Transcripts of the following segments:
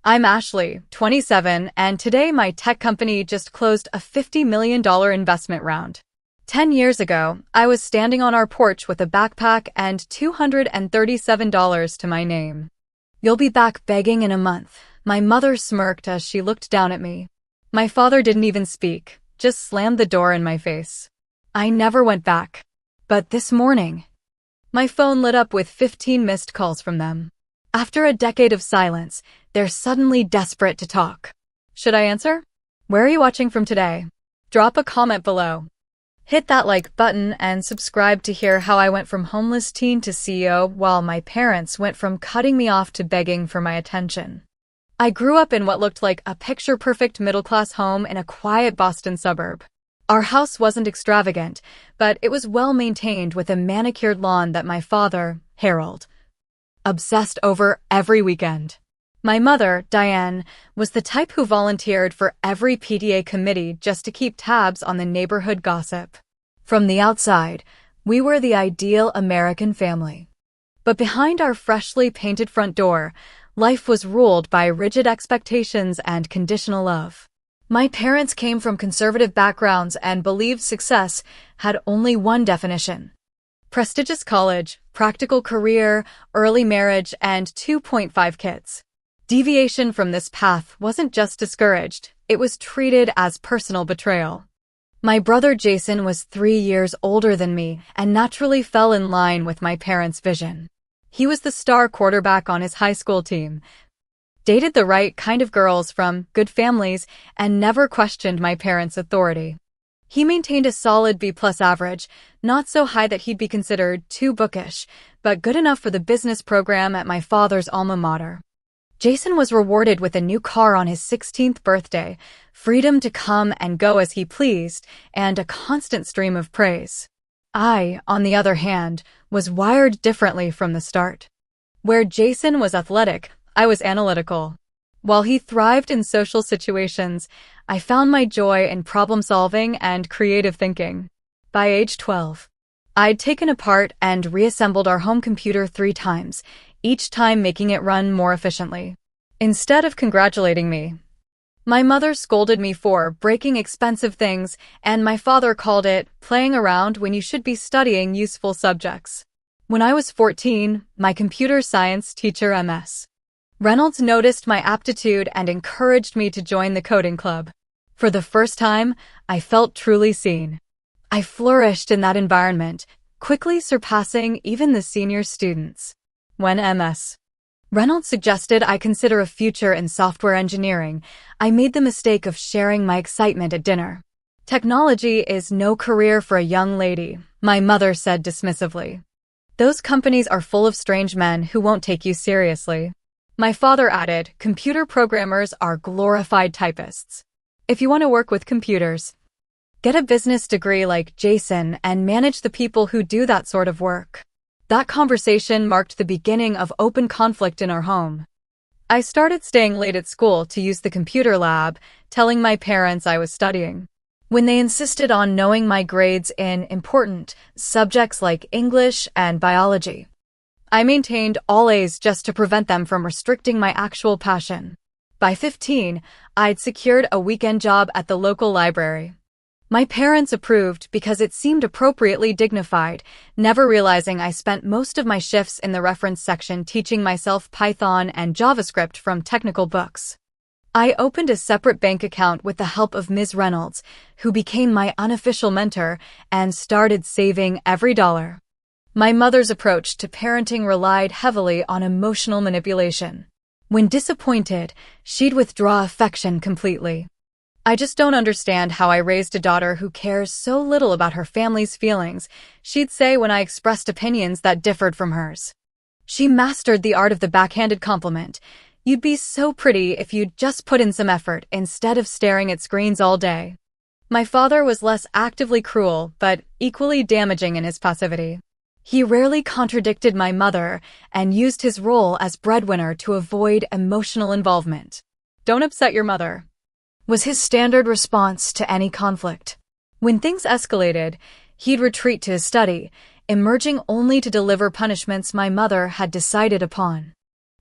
I'm Ashley, 27, and today my tech company just closed a $50 million investment round. 10 years ago, I was standing on our porch with a backpack and $237 to my name. You'll be back begging in a month. My mother smirked as she looked down at me. My father didn't even speak, just slammed the door in my face. I never went back. But this morning, my phone lit up with 15 missed calls from them. After a decade of silence, they're suddenly desperate to talk. Should I answer? Where are you watching from today? Drop a comment below. Hit that like button and subscribe to hear how I went from homeless teen to CEO while my parents went from cutting me off to begging for my attention. I grew up in what looked like a picture-perfect middle-class home in a quiet Boston suburb. Our house wasn't extravagant, but it was well-maintained with a manicured lawn that my father, Harold, obsessed over every weekend. My mother, Diane, was the type who volunteered for every PTA committee just to keep tabs on the neighborhood gossip. From the outside, we were the ideal American family. But behind our freshly painted front door, life was ruled by rigid expectations and conditional love. My parents came from conservative backgrounds and believed success had only one definition: prestigious college, practical career, early marriage, and 2.5 kids. Deviation from this path wasn't just discouraged, it was treated as personal betrayal. My brother Jason was 3 years older than me and naturally fell in line with my parents' vision. He was the star quarterback on his high school team, dated the right kind of girls from good families, and never questioned my parents' authority. He maintained a solid B-plus average, not so high that he'd be considered too bookish, but good enough for the business program at my father's alma mater. Jason was rewarded with a new car on his 16th birthday, freedom to come and go as he pleased, and a constant stream of praise. I, on the other hand, was wired differently from the start. Where Jason was athletic, I was analytical. While he thrived in social situations, I found my joy in problem-solving and creative thinking. By age 12, I'd taken apart and reassembled our home computer 3 times, each time making it run more efficiently. Instead of congratulating me, my mother scolded me for breaking expensive things, and my father called it playing around when you should be studying useful subjects. When I was 14, my computer science teacher, Ms. Reynolds, noticed my aptitude and encouraged me to join the coding club. For the first time, I felt truly seen. I flourished in that environment, quickly surpassing even the senior students. When Ms. Reynolds suggested I consider a future in software engineering, I made the mistake of sharing my excitement at dinner. Technology is no career for a young lady, my mother said dismissively. Those companies are full of strange men who won't take you seriously. My father added, computer programmers are glorified typists. If you want to work with computers, get a business degree like Jason and manage the people who do that sort of work. That conversation marked the beginning of open conflict in our home. I started staying late at school to use the computer lab, telling my parents I was studying. When they insisted on knowing my grades in important subjects like English and biology, I maintained all A's just to prevent them from restricting my actual passion. By 15, I'd secured a weekend job at the local library. My parents approved because it seemed appropriately dignified, never realizing I spent most of my shifts in the reference section teaching myself Python and JavaScript from technical books. I opened a separate bank account with the help of Ms. Reynolds, who became my unofficial mentor, and started saving every dollar. My mother's approach to parenting relied heavily on emotional manipulation. When disappointed, she'd withdraw affection completely. I just don't understand how I raised a daughter who cares so little about her family's feelings, she'd say when I expressed opinions that differed from hers. She mastered the art of the backhanded compliment. You'd be so pretty if you'd just put in some effort instead of staring at screens all day. My father was less actively cruel, but equally damaging in his passivity. He rarely contradicted my mother and used his role as breadwinner to avoid emotional involvement. Don't upset your mother, was his standard response to any conflict. When things escalated, he'd retreat to his study, emerging only to deliver punishments my mother had decided upon.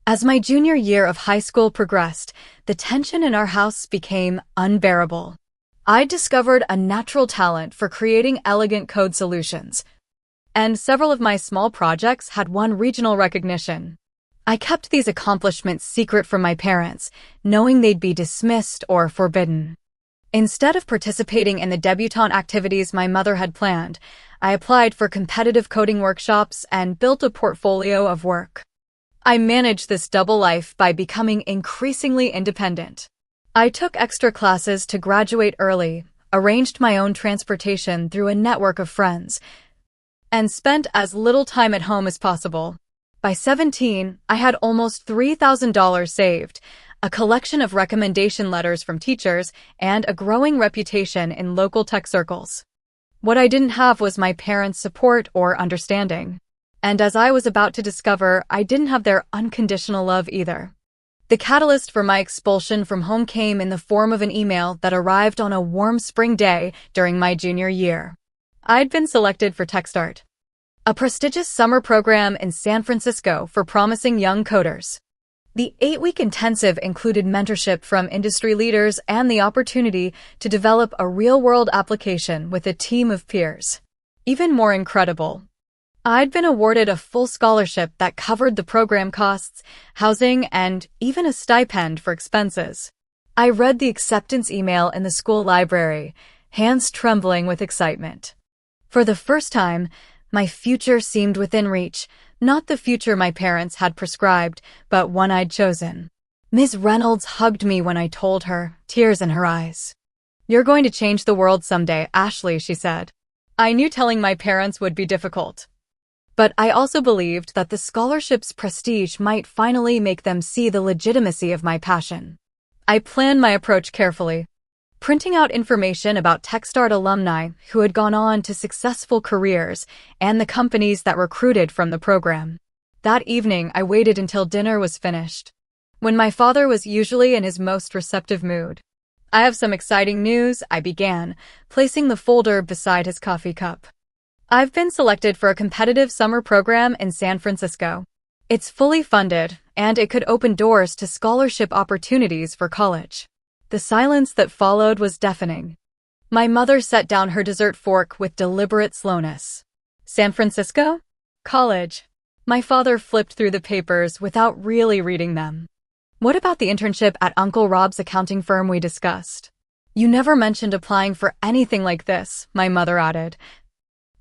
As my junior year of high school progressed, the tension in our house became unbearable. I discovered a natural talent for creating elegant code solutions, and several of my small projects had won regional recognition. I kept these accomplishments secret from my parents, knowing they'd be dismissed or forbidden. Instead of participating in the debutante activities my mother had planned, I applied for competitive coding workshops and built a portfolio of work. I managed this double life by becoming increasingly independent. I took extra classes to graduate early, arranged my own transportation through a network of friends, and spent as little time at home as possible. By 17, I had almost $3,000 saved, a collection of recommendation letters from teachers, and a growing reputation in local tech circles. What I didn't have was my parents' support or understanding. And as I was about to discover, I didn't have their unconditional love either. The catalyst for my expulsion from home came in the form of an email that arrived on a warm spring day during my junior year. I'd been selected for TechStart, a prestigious summer program in San Francisco for promising young coders. The 8-week intensive included mentorship from industry leaders and the opportunity to develop a real-world application with a team of peers. Even more incredible, I'd been awarded a full scholarship that covered the program costs, housing, and even a stipend for expenses. I read the acceptance email in the school library, hands trembling with excitement. For the first time, my future seemed within reach, not the future my parents had prescribed, but one I'd chosen. Ms. Reynolds hugged me when I told her, tears in her eyes. "You're going to change the world someday, Ashley," she said. I knew telling my parents would be difficult, but I also believed that the scholarship's prestige might finally make them see the legitimacy of my passion. I planned my approach carefully, printing out information about TechStart alumni who had gone on to successful careers and the companies that recruited from the program. That evening, I waited until dinner was finished, when my father was usually in his most receptive mood. "I have some exciting news," I began, placing the folder beside his coffee cup. "I've been selected for a competitive summer program in San Francisco. It's fully funded, and it could open doors to scholarship opportunities for college." The silence that followed was deafening. My mother set down her dessert fork with deliberate slowness. "San Francisco? College?" My father flipped through the papers without really reading them. "What about the internship at Uncle Rob's accounting firm we discussed?" "You never mentioned applying for anything like this," my mother added,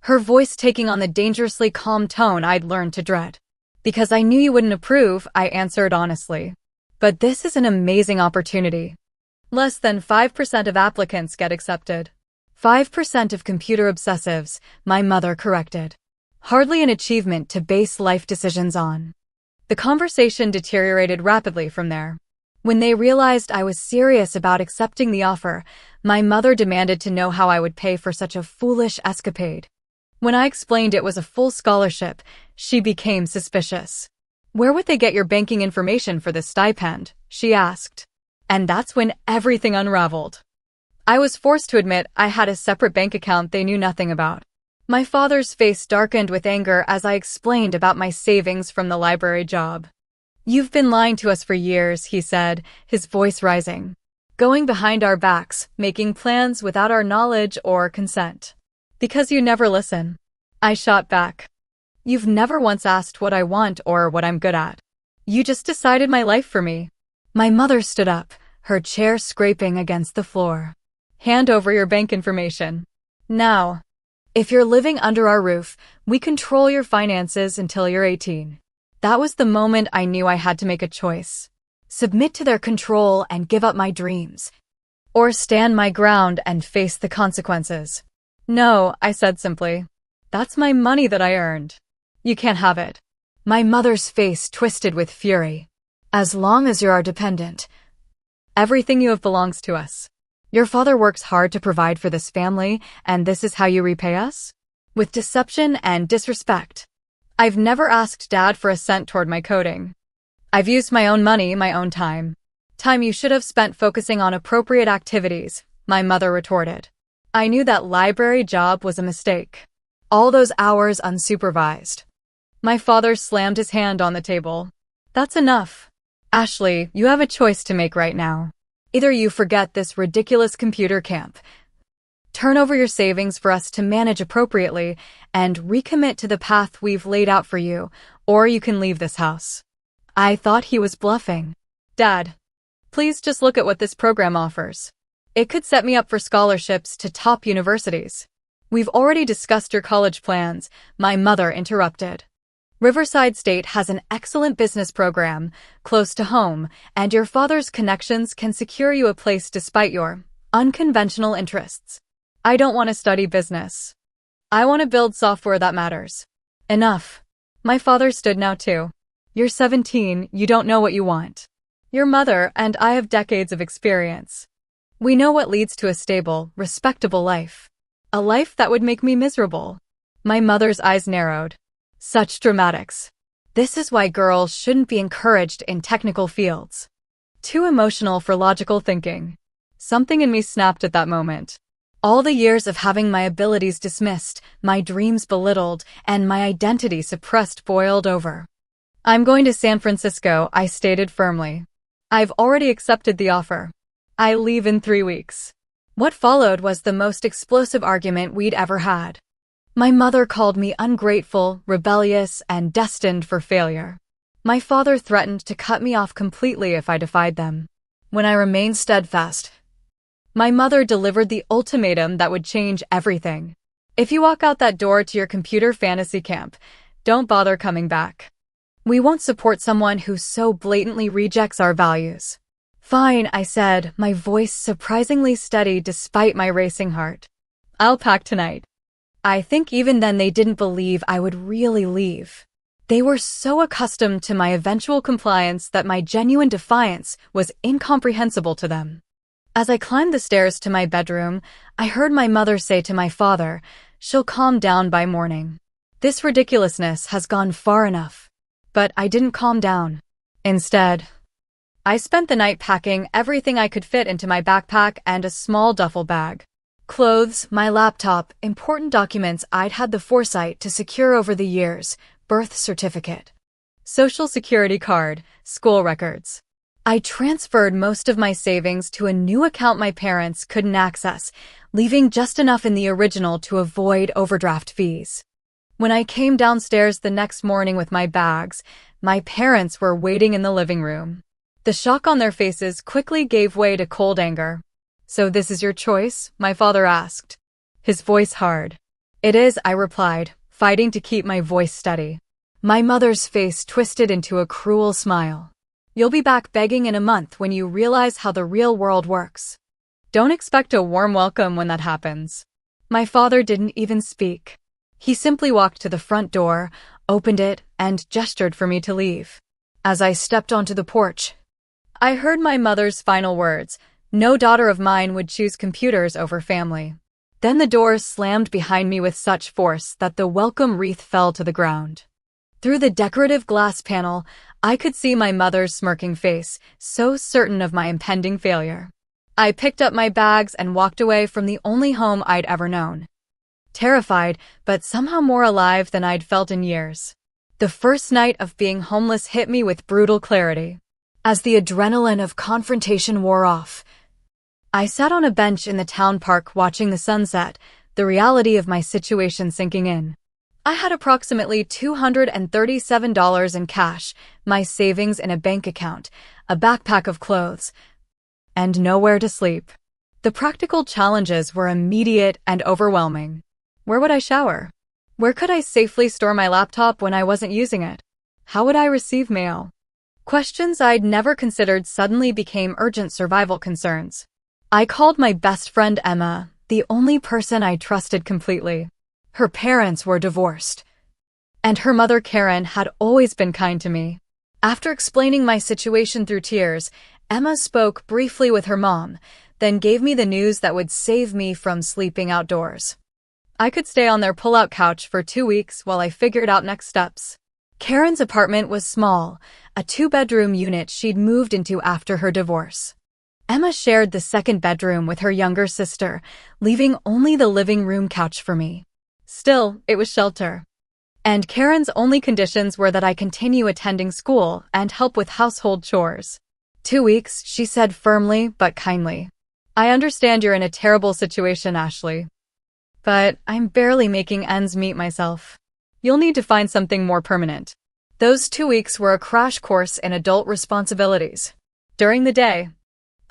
her voice taking on the dangerously calm tone I'd learned to dread. "Because I knew you wouldn't approve," I answered honestly. "But this is an amazing opportunity. Less than 5% of applicants get accepted." 5% of computer obsessives, my mother corrected. Hardly an achievement to base life decisions on. The conversation deteriorated rapidly from there. When they realized I was serious about accepting the offer, my mother demanded to know how I would pay for such a foolish escapade. When I explained it was a full scholarship, she became suspicious. "Where would they get your banking information for this stipend?" she asked. And that's when everything unraveled. I was forced to admit I had a separate bank account they knew nothing about. My father's face darkened with anger as I explained about my savings from the library job. "You've been lying to us for years," he said, his voice rising. "Going behind our backs, making plans without our knowledge or consent. Because you never listen." I shot back. "You've never once asked what I want or what I'm good at. You just decided my life for me." My mother stood up, her chair scraping against the floor. "Hand over your bank information. Now. If you're living under our roof, we control your finances until you're 18. That was the moment I knew I had to make a choice. Submit to their control and give up my dreams, or stand my ground and face the consequences. "No," I said simply. "That's my money that I earned. You can't have it." My mother's face twisted with fury. "As long as you're our dependent, everything you have belongs to us. Your father works hard to provide for this family, and this is how you repay us? With deception and disrespect. I've never asked Dad for a cent toward my coding. I've used my own money, my own time. Time you should have spent focusing on appropriate activities," my mother retorted. I knew that library job was a mistake. All those hours unsupervised. My father slammed his hand on the table. That's enough. Ashley, you have a choice to make right now. Either you forget this ridiculous computer camp, turn over your savings for us to manage appropriately, and recommit to the path we've laid out for you, or you can leave this house. I thought he was bluffing. Dad, please just look at what this program offers. It could set me up for scholarships to top universities. We've already discussed your college plans, my mother interrupted. Riverside State has an excellent business program, close to home, and your father's connections can secure you a place despite your unconventional interests. I don't want to study business. I want to build software that matters. Enough. My father stood now too. You're 17, you don't know what you want. Your mother and I have decades of experience. We know what leads to a stable, respectable life. A life that would make me miserable. My mother's eyes narrowed. Such dramatics. This is why girls shouldn't be encouraged in technical fields. Too emotional for logical thinking. Something in me snapped at that moment. All the years of having my abilities dismissed, my dreams belittled, and my identity suppressed boiled over. I'm going to San Francisco, I stated firmly. I've already accepted the offer. I leave in 3 weeks. What followed was the most explosive argument we'd ever had. My mother called me ungrateful, rebellious, and destined for failure. My father threatened to cut me off completely if I defied them. When I remained steadfast, my mother delivered the ultimatum that would change everything. If you walk out that door to your computer fantasy camp, don't bother coming back. We won't support someone who so blatantly rejects our values. Fine, I said, my voice surprisingly steady despite my racing heart. I'll pack tonight. I think even then they didn't believe I would really leave. They were so accustomed to my eventual compliance that my genuine defiance was incomprehensible to them. As I climbed the stairs to my bedroom, I heard my mother say to my father, "She'll calm down by morning. This ridiculousness has gone far enough." But I didn't calm down. Instead, I spent the night packing everything I could fit into my backpack and a small duffel bag. Clothes, my laptop, important documents I'd had the foresight to secure over the years, birth certificate, social security card, school records. I transferred most of my savings to a new account my parents couldn't access, leaving just enough in the original to avoid overdraft fees. When I came downstairs the next morning with my bags, my parents were waiting in the living room. The shock on their faces quickly gave way to cold anger. "So this is your choice?" my father asked, his voice hard. "It is," I replied, fighting to keep my voice steady. My mother's face twisted into a cruel smile. "You'll be back begging in a month when you realize how the real world works. Don't expect a warm welcome when that happens." My father didn't even speak. He simply walked to the front door, opened it, and gestured for me to leave. As I stepped onto the porch, I heard my mother's final words. No daughter of mine would choose computers over family. Then the door slammed behind me with such force that the welcome wreath fell to the ground. Through the decorative glass panel, I could see my mother's smirking face, so certain of my impending failure. I picked up my bags and walked away from the only home I'd ever known. Terrified, but somehow more alive than I'd felt in years. The first night of being homeless hit me with brutal clarity. As the adrenaline of confrontation wore off, I sat on a bench in the town park watching the sunset, the reality of my situation sinking in. I had approximately $237 in cash, my savings in a bank account, a backpack of clothes, and nowhere to sleep. The practical challenges were immediate and overwhelming. Where would I shower? Where could I safely store my laptop when I wasn't using it? How would I receive mail? Questions I'd never considered suddenly became urgent survival concerns. I called my best friend Emma, the only person I trusted completely. Her parents were divorced, and her mother Karen had always been kind to me. After explaining my situation through tears, Emma spoke briefly with her mom, then gave me the news that would save me from sleeping outdoors. I could stay on their pull-out couch for 2 weeks while I figured out next steps. Karen's apartment was small, a 2-bedroom unit she'd moved into after her divorce. Emma shared the second bedroom with her younger sister, leaving only the living room couch for me. Still, it was shelter. And Karen's only conditions were that I continue attending school and help with household chores. 2 weeks, she said firmly but kindly. I understand you're in a terrible situation, Ashley. But I'm barely making ends meet myself. You'll need to find something more permanent. Those 2 weeks were a crash course in adult responsibilities. During the day,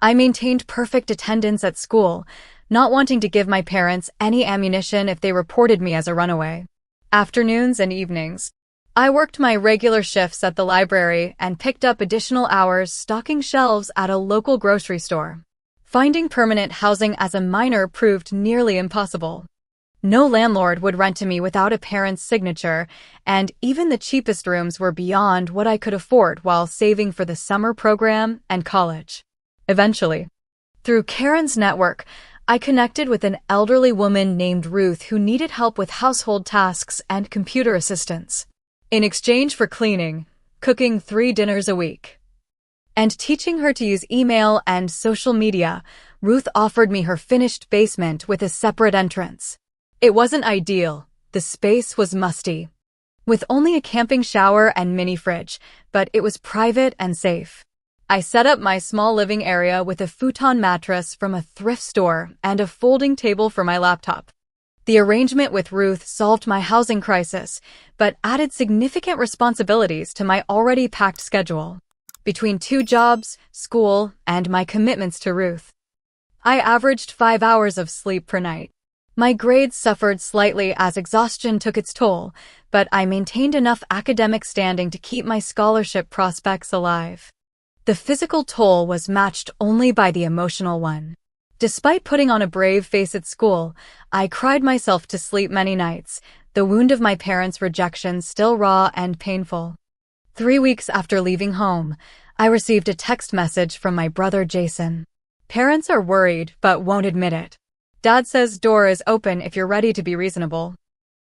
I maintained perfect attendance at school, not wanting to give my parents any ammunition if they reported me as a runaway. Afternoons and evenings, I worked my regular shifts at the library and picked up additional hours stocking shelves at a local grocery store. Finding permanent housing as a minor proved nearly impossible. No landlord would rent to me without a parent's signature, and even the cheapest rooms were beyond what I could afford while saving for the summer program and college. Eventually, through Karen's network, I connected with an elderly woman named Ruth who needed help with household tasks and computer assistance. In exchange for cleaning, cooking 3 dinners a week, and teaching her to use email and social media, Ruth offered me her finished basement with a separate entrance. It wasn't ideal. The space was musty, with only a camping shower and mini fridge, but it was private and safe. I set up my small living area with a futon mattress from a thrift store and a folding table for my laptop. The arrangement with Ruth solved my housing crisis, but added significant responsibilities to my already packed schedule. Between 2 jobs, school, and my commitments to Ruth, I averaged 5 hours of sleep per night. My grades suffered slightly as exhaustion took its toll, but I maintained enough academic standing to keep my scholarship prospects alive. The physical toll was matched only by the emotional one. Despite putting on a brave face at school, I cried myself to sleep many nights, the wound of my parents' rejection still raw and painful. 3 weeks after leaving home, I received a text message from my brother Jason. Parents are worried but won't admit it. Dad says door is open if you're ready to be reasonable.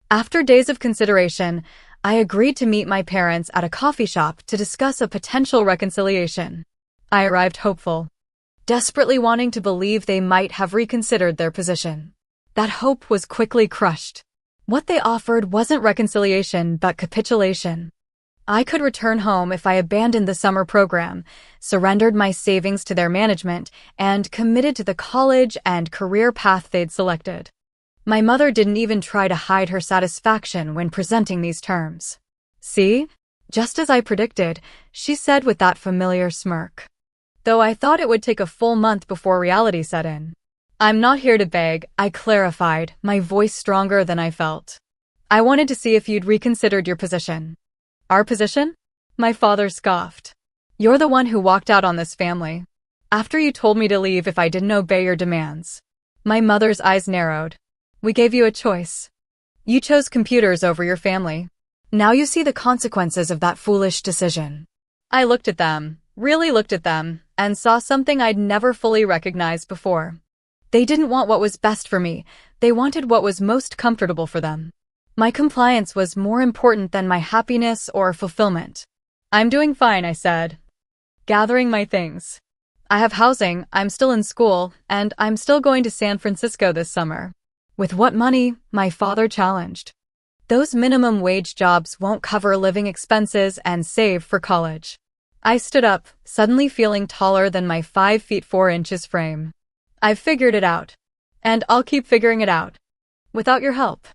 After days of consideration, I agreed to meet my parents at a coffee shop to discuss a potential reconciliation. I arrived hopeful, desperately wanting to believe they might have reconsidered their position. That hope was quickly crushed. What they offered wasn't reconciliation but capitulation. I could return home if I abandoned the summer program, surrendered my savings to their management, and committed to the college and career path they'd selected. My mother didn't even try to hide her satisfaction when presenting these terms. See? Just as I predicted, she said with that familiar smirk. Though I thought it would take a full month before reality set in. I'm not here to beg, I clarified, my voice stronger than I felt. I wanted to see if you'd reconsidered your position. Our position? My father scoffed. You're the one who walked out on this family. After you told me to leave if I didn't obey your demands. My mother's eyes narrowed. We gave you a choice. You chose computers over your family. Now you see the consequences of that foolish decision. I looked at them, really looked at them, and saw something I'd never fully recognized before. They didn't want what was best for me. They wanted what was most comfortable for them. My compliance was more important than my happiness or fulfillment. I'm doing fine, I said, gathering my things. I have housing, I'm still in school, and I'm still going to San Francisco this summer. With what money? My father challenged. Those minimum wage jobs won't cover living expenses and save for college. I stood up, suddenly feeling taller than my 5 feet 4 inches frame. I've figured it out. And I'll keep figuring it out. Without your help.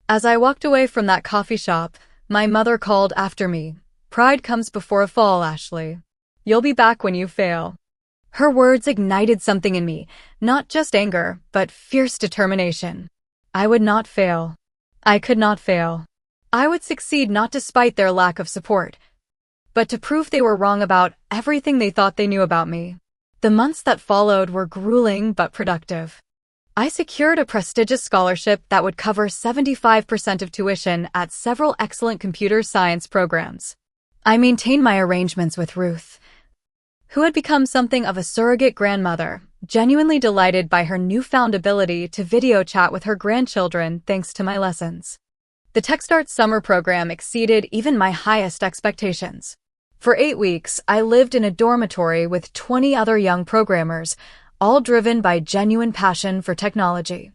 As I walked away from that coffee shop, my mother called after me. Pride comes before a fall, Ashley. You'll be back when you fail. Her words ignited something in me, not just anger, but fierce determination. I would not fail. I could not fail. I would succeed not despite their lack of support, but to prove they were wrong about everything they thought they knew about me. The months that followed were grueling but productive. I secured a prestigious scholarship that would cover 75% of tuition at several excellent computer science programs. I maintained my arrangements with Ruth, who had become something of a surrogate grandmother, genuinely delighted by her newfound ability to video chat with her grandchildren thanks to my lessons. The TechStart summer program exceeded even my highest expectations. For 8 weeks, I lived in a dormitory with 20 other young programmers, all driven by genuine passion for technology.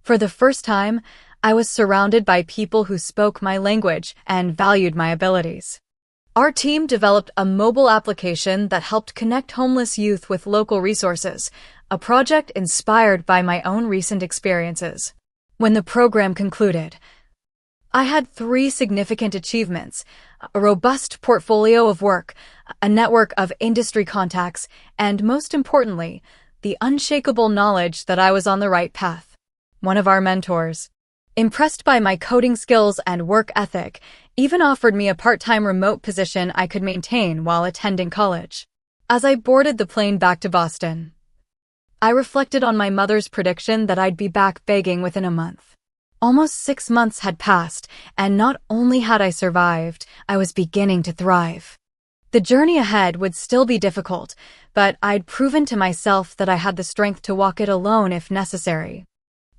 For the first time, I was surrounded by people who spoke my language and valued my abilities. Our team developed a mobile application that helped connect homeless youth with local resources, a project inspired by my own recent experiences. When the program concluded, I had 3 significant achievements: a robust portfolio of work, a network of industry contacts, and most importantly, the unshakable knowledge that I was on the right path. One of our mentors, impressed by my coding skills and work ethic, even offered me a part-time remote position I could maintain while attending college. As I boarded the plane back to Boston, I reflected on my mother's prediction that I'd be back begging within a month. Almost 6 months had passed, and not only had I survived, I was beginning to thrive. The journey ahead would still be difficult, but I'd proven to myself that I had the strength to walk it alone if necessary.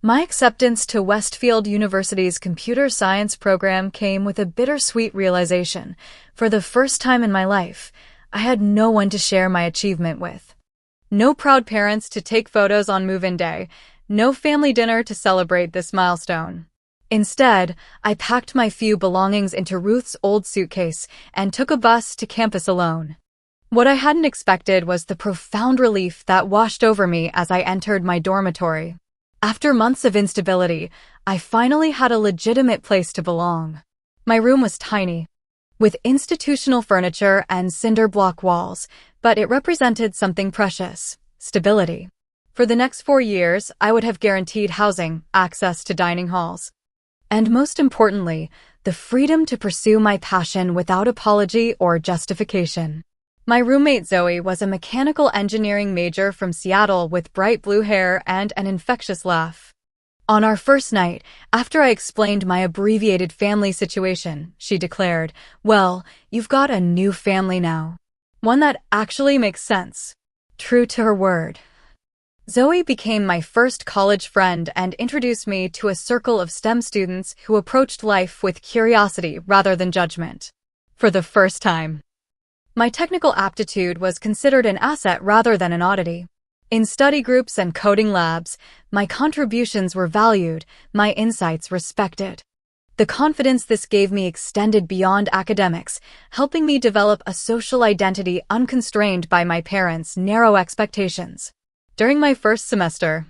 My acceptance to Westfield University's computer science program came with a bittersweet realization. For the first time in my life, I had no one to share my achievement with. No proud parents to take photos on move-in day, no family dinner to celebrate this milestone. Instead, I packed my few belongings into Ruth's old suitcase and took a bus to campus alone. What I hadn't expected was the profound relief that washed over me as I entered my dormitory. After months of instability, I finally had a legitimate place to belong. My room was tiny, with institutional furniture and cinder block walls, but it represented something precious: stability. For the next 4 years, I would have guaranteed housing, access to dining halls, and most importantly, the freedom to pursue my passion without apology or justification. My roommate Zoe was a mechanical engineering major from Seattle with bright blue hair and an infectious laugh. On our first night, after I explained my abbreviated family situation, she declared, "Well, you've got a new family now. One that actually makes sense." True to her word, Zoe became my first college friend and introduced me to a circle of STEM students who approached life with curiosity rather than judgment. For the first time, my technical aptitude was considered an asset rather than an oddity. In study groups and coding labs, my contributions were valued, my insights respected. The confidence this gave me extended beyond academics, helping me develop a social identity unconstrained by my parents' narrow expectations. During my first semester,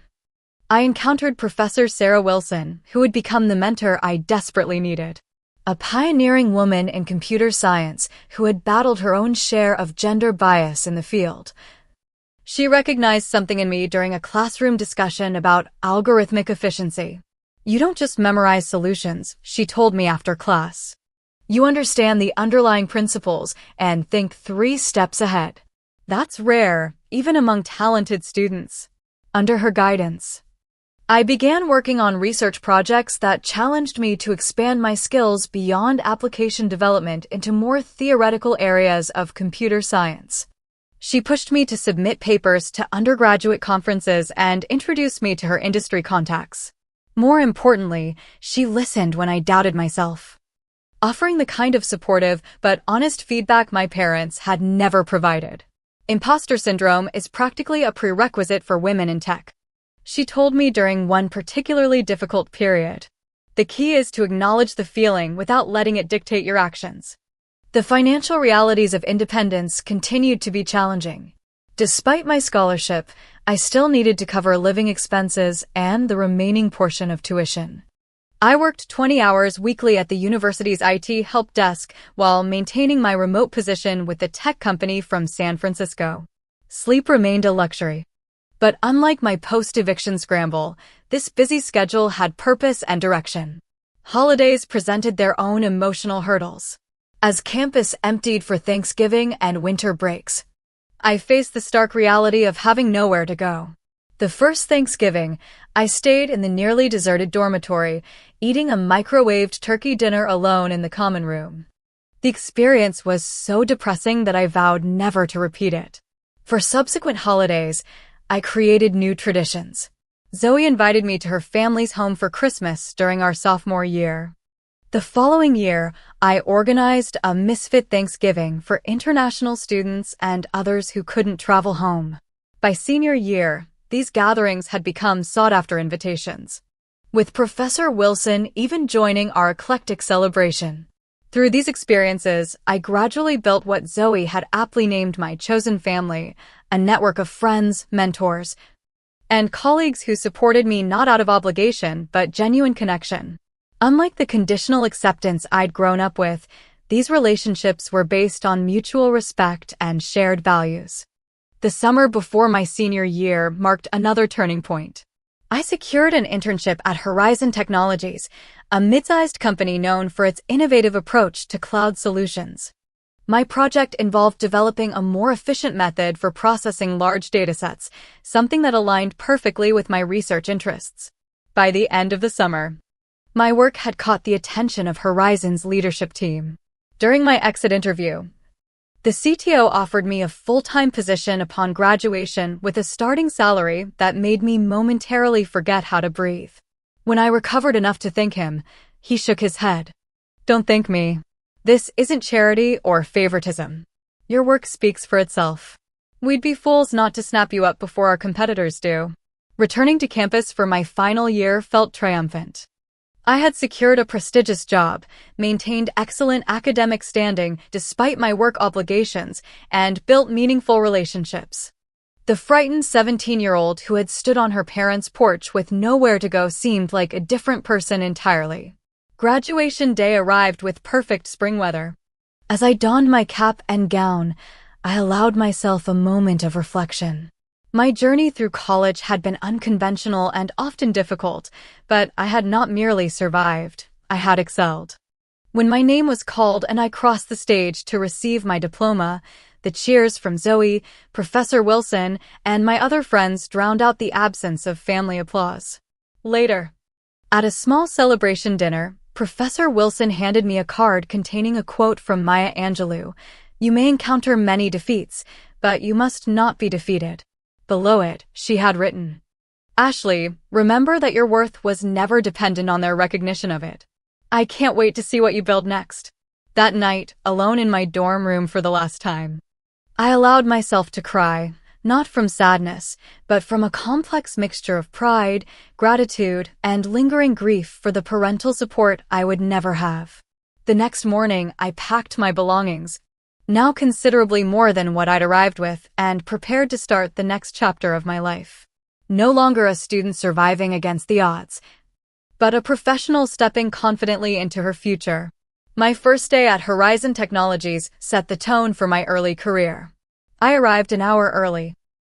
I encountered Professor Sarah Wilson, who would become the mentor I desperately needed. A pioneering woman in computer science who had battled her own share of gender bias in the field. She recognized something in me during a classroom discussion about algorithmic efficiency. "You don't just memorize solutions," she told me after class. "You understand the underlying principles and think 3 steps ahead." That's rare, even among talented students. Under her guidance, I began working on research projects that challenged me to expand my skills beyond application development into more theoretical areas of computer science. She pushed me to submit papers to undergraduate conferences and introduced me to her industry contacts. More importantly, she listened when I doubted myself, offering the kind of supportive but honest feedback my parents had never provided. Imposter syndrome is practically a prerequisite for women in tech, she told me during one particularly difficult period. The key is to acknowledge the feeling without letting it dictate your actions. The financial realities of independence continued to be challenging. Despite my scholarship, I still needed to cover living expenses and the remaining portion of tuition. I worked 20 hours weekly at the university's IT help desk while maintaining my remote position with the tech company from San Francisco. Sleep remained a luxury. But unlike my post-eviction scramble, this busy schedule had purpose and direction. Holidays presented their own emotional hurdles. As campus emptied for Thanksgiving and winter breaks, I faced the stark reality of having nowhere to go. The first Thanksgiving, I stayed in the nearly deserted dormitory, eating a microwaved turkey dinner alone in the common room. The experience was so depressing that I vowed never to repeat it. For subsequent holidays, I created new traditions. Zoe invited me to her family's home for Christmas during our sophomore year. The following year, I organized a Misfit Thanksgiving for international students and others who couldn't travel home. By senior year, these gatherings had become sought-after invitations. with Professor Wilson even joining our eclectic celebration. Through these experiences, I gradually built what Zoe had aptly named my chosen family, a network of friends, mentors, and colleagues who supported me not out of obligation but genuine connection. Unlike the conditional acceptance I'd grown up with, these relationships were based on mutual respect and shared values. The summer before my senior year marked another turning point. I secured an internship at Horizon Technologies, a mid-sized company known for its innovative approach to cloud solutions. My project involved developing a more efficient method for processing large datasets, something that aligned perfectly with my research interests. By the end of the summer, my work had caught the attention of Horizon's leadership team. During my exit interview, the CTO offered me a full-time position upon graduation with a starting salary that made me momentarily forget how to breathe. When I recovered enough to thank him, he shook his head. "Don't thank me. This isn't charity or favoritism. Your work speaks for itself. We'd be fools not to snap you up before our competitors do." Returning to campus for my final year felt triumphant. I had secured a prestigious job, maintained excellent academic standing despite my work obligations, and built meaningful relationships. The frightened 17-year-old who had stood on her parents' porch with nowhere to go seemed like a different person entirely. Graduation day arrived with perfect spring weather. As I donned my cap and gown, I allowed myself a moment of reflection. My journey through college had been unconventional and often difficult, but I had not merely survived, I had excelled. When my name was called and I crossed the stage to receive my diploma, the cheers from Zoe, Professor Wilson, and my other friends drowned out the absence of family applause. Later, at a small celebration dinner, Professor Wilson handed me a card containing a quote from Maya Angelou: "You may encounter many defeats, but you must not be defeated." Below it, she had written, "Ashley, remember that your worth was never dependent on their recognition of it. I can't wait to see what you build next." That night, alone in my dorm room for the last time, I allowed myself to cry, not from sadness, but from a complex mixture of pride, gratitude, and lingering grief for the parental support I would never have. The next morning, I packed my belongings, now considerably more than what I'd arrived with, and prepared to start the next chapter of my life. No longer a student surviving against the odds, but a professional stepping confidently into her future. My first day at Horizon Technologies set the tone for my early career. I arrived an hour early,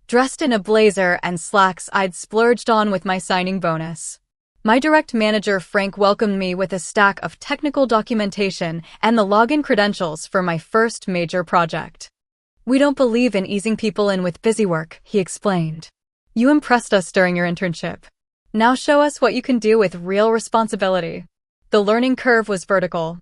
dressed in a blazer and slacks I'd splurged on with my signing bonus. My direct manager Frank welcomed me with a stack of technical documentation and the login credentials for my first major project. "We don't believe in easing people in with busy work," he explained. "You impressed us during your internship. Now show us what you can do with real responsibility." The learning curve was vertical.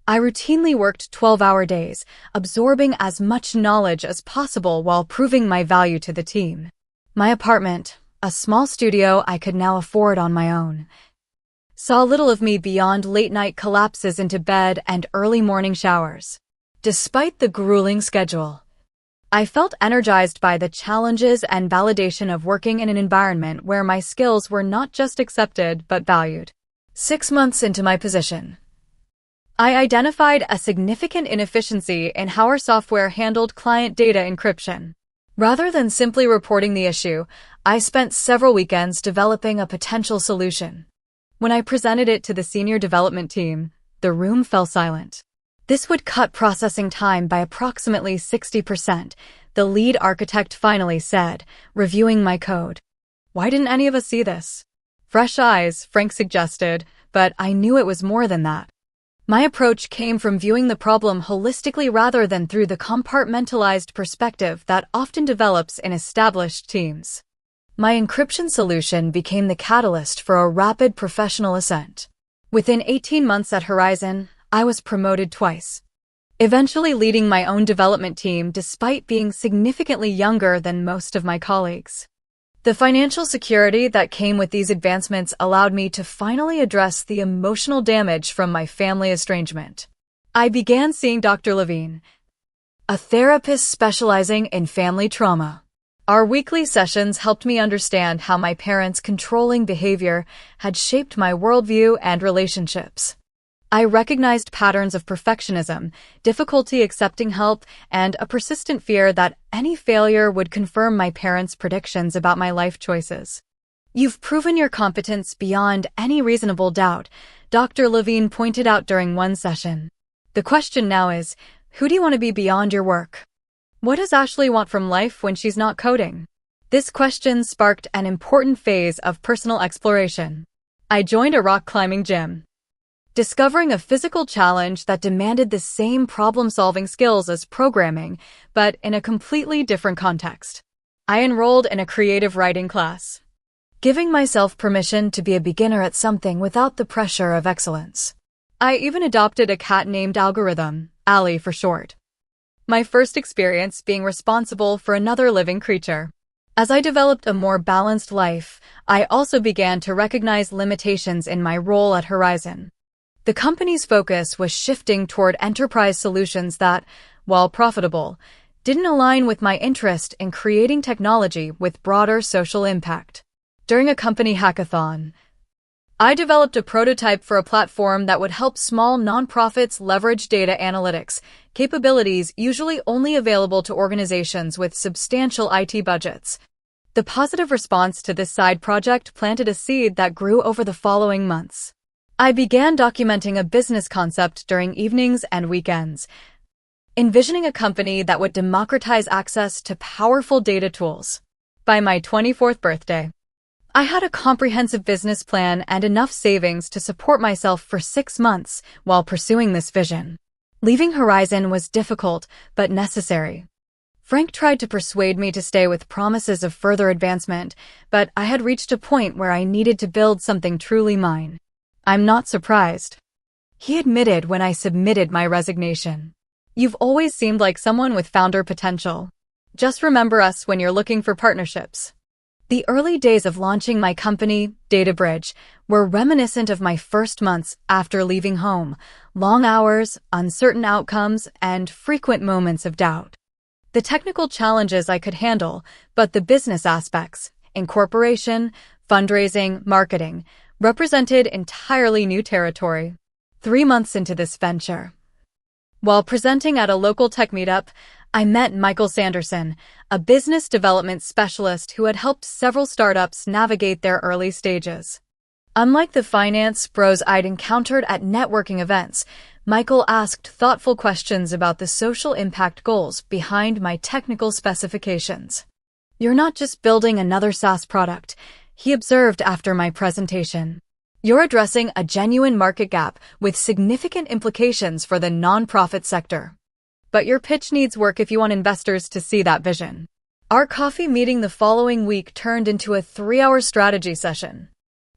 I routinely worked 12-hour days, absorbing as much knowledge as possible while proving my value to the team. My apartment, a small studio I could now afford on my own, saw little of me beyond late-night collapses into bed and early morning showers. Despite the grueling schedule, I felt energized by the challenges and validation of working in an environment where my skills were not just accepted but valued. 6 months into my position, I identified a significant inefficiency in how our software handled client data encryption. Rather than simply reporting the issue, I spent several weekends developing a potential solution. When I presented it to the senior development team, the room fell silent. This would cut processing time by approximately 60%, the lead architect finally said, reviewing my code. "Why didn't any of us see this?" "Fresh eyes," Frank suggested, but I knew it was more than that. My approach came from viewing the problem holistically rather than through the compartmentalized perspective that often develops in established teams. My encryption solution became the catalyst for a rapid professional ascent. Within 18 months at Horizon, I was promoted twice, eventually leading my own development team despite being significantly younger than most of my colleagues. The financial security that came with these advancements allowed me to finally address the emotional damage from my family estrangement. I began seeing Dr. Levine, a therapist specializing in family trauma. Our weekly sessions helped me understand how my parents' controlling behavior had shaped my worldview and relationships. I recognized patterns of perfectionism, difficulty accepting help, and a persistent fear that any failure would confirm my parents' predictions about my life choices. "You've proven your competence beyond any reasonable doubt," Dr. Levine pointed out during one session. "The question now is, who do you want to be beyond your work? What does Ashley want from life when she's not coding?" This question sparked an important phase of personal exploration. I joined a rock climbing gym, discovering a physical challenge that demanded the same problem-solving skills as programming, but in a completely different context. I enrolled in a creative writing class, giving myself permission to be a beginner at something without the pressure of excellence. I even adopted a cat named Algorithm, Allie for short. My first experience being responsible for another living creature. As I developed a more balanced life, I also began to recognize limitations in my role at Horizon. The company's focus was shifting toward enterprise solutions that, while profitable, didn't align with my interest in creating technology with broader social impact. During a company hackathon, I developed a prototype for a platform that would help small nonprofits leverage data analytics, capabilities usually only available to organizations with substantial IT budgets. The positive response to this side project planted a seed that grew over the following months. I began documenting a business concept during evenings and weekends, envisioning a company that would democratize access to powerful data tools. By my 24th birthday, I had a comprehensive business plan and enough savings to support myself for 6 months while pursuing this vision. Leaving Horizon was difficult, but necessary. Frank tried to persuade me to stay with promises of further advancement, but I had reached a point where I needed to build something truly mine. "I'm not surprised," he admitted when I submitted my resignation. "You've always seemed like someone with founder potential. Just remember us when you're looking for partnerships." The early days of launching my company, DataBridge, were reminiscent of my first months after leaving home: long hours, uncertain outcomes, and frequent moments of doubt. The technical challenges I could handle, but the business aspects, incorporation, fundraising, marketing, represented entirely new territory. 3 months into this venture, while presenting at a local tech meetup, I met Michael Sanderson, a business development specialist who had helped several startups navigate their early stages. Unlike the finance bros I'd encountered at networking events, Michael asked thoughtful questions about the social impact goals behind my technical specifications. "You're not just building another SaaS product," he observed after my presentation. "You're addressing a genuine market gap with significant implications for the nonprofit sector. But your pitch needs work if you want investors to see that vision." Our coffee meeting the following week turned into a 3-hour strategy session.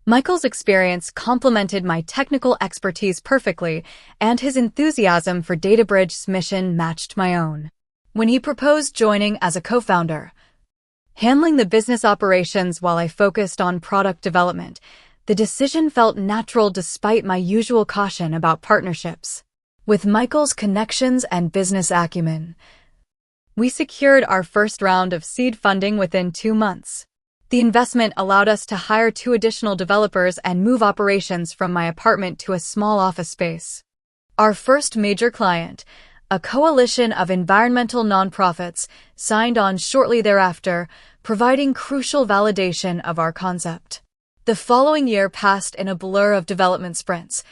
Michael's experience complemented my technical expertise perfectly, and his enthusiasm for DataBridge's mission matched my own. When he proposed joining as a co-founder, handling the business operations while I focused on product development, the decision felt natural despite my usual caution about partnerships. With Michael's connections and business acumen, we secured our first round of seed funding within 2 months. The investment allowed us to hire 2 additional developers and move operations from my apartment to a small office space. Our first major client, a coalition of environmental nonprofits, signed on shortly thereafter, providing crucial validation of our concept. The following year passed in a blur of development sprints,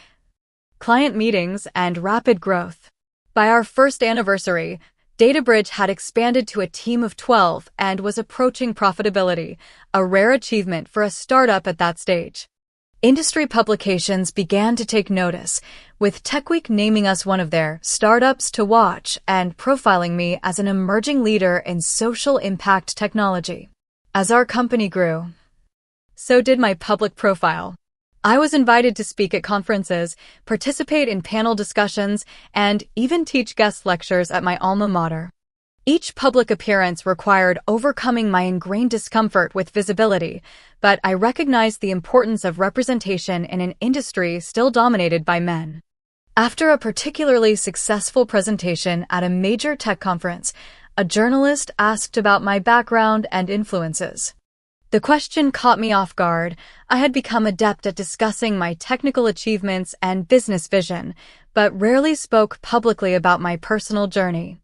client meetings, and rapid growth. By our first anniversary, DataBridge had expanded to a team of 12 and was approaching profitability, a rare achievement for a startup at that stage. Industry publications began to take notice, with TechWeek naming us one of their startups to watch and profiling me as an emerging leader in social impact technology. As our company grew, so did my public profile. I was invited to speak at conferences, participate in panel discussions, and even teach guest lectures at my alma mater. Each public appearance required overcoming my ingrained discomfort with visibility, but I recognized the importance of representation in an industry still dominated by men. After a particularly successful presentation at a major tech conference, A journalist asked about my background and influences. The question caught me off guard. I had become adept at discussing my technical achievements and business vision, but rarely spoke publicly about my personal journey.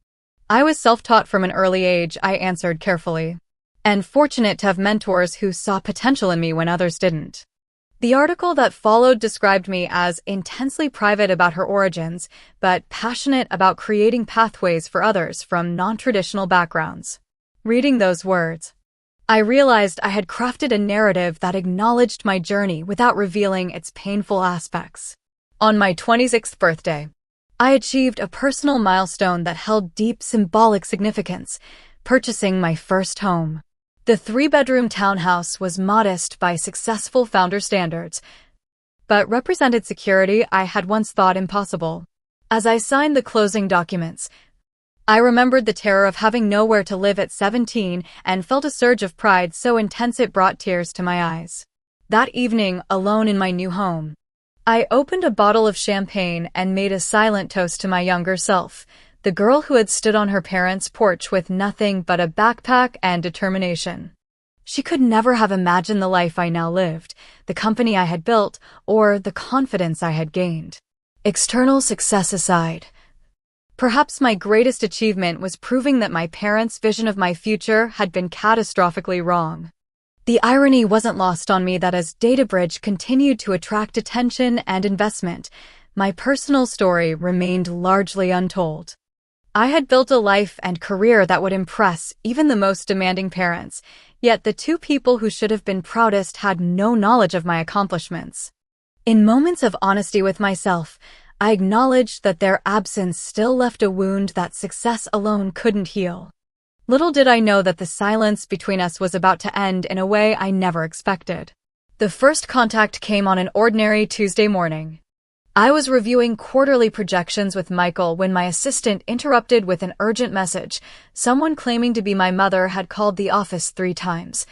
I was self-taught from an early age, I answered carefully, and fortunate to have mentors who saw potential in me when others didn't. The article that followed described me as intensely private about her origins, but passionate about creating pathways for others from non-traditional backgrounds. Reading those words, I realized I had crafted a narrative that acknowledged my journey without revealing its painful aspects. On my 26th birthday, I achieved a personal milestone that held deep symbolic significance, purchasing my first home. The 3-bedroom townhouse was modest by successful founder standards, but represented security I had once thought impossible. As I signed the closing documents, I remembered the terror of having nowhere to live at 17 and felt a surge of pride so intense it brought tears to my eyes. That evening, alone in my new home, I opened a bottle of champagne and made a silent toast to my younger self, the girl who had stood on her parents' porch with nothing but a backpack and determination. She could never have imagined the life I now lived, the company I had built, or the confidence I had gained. External success aside, perhaps my greatest achievement was proving that my parents' vision of my future had been catastrophically wrong. The irony wasn't lost on me that as DataBridge continued to attract attention and investment, my personal story remained largely untold. I had built a life and career that would impress even the most demanding parents, yet the two people who should have been proudest had no knowledge of my accomplishments. In moments of honesty with myself, I acknowledged that their absence still left a wound that success alone couldn't heal. Little did I know that the silence between us was about to end in a way I never expected. The first contact came on an ordinary Tuesday morning. I was reviewing quarterly projections with Michael when my assistant interrupted with an urgent message. Someone claiming to be my mother had called the office 3 times,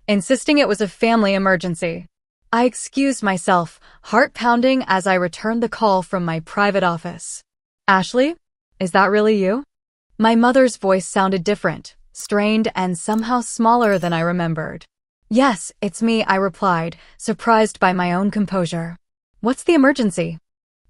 insisting it was a family emergency. I excused myself, heart pounding as I returned the call from my private office. Ashley? Is that really you? My mother's voice sounded different, strained, and somehow smaller than I remembered. Yes, it's me, I replied, surprised by my own composure. What's the emergency?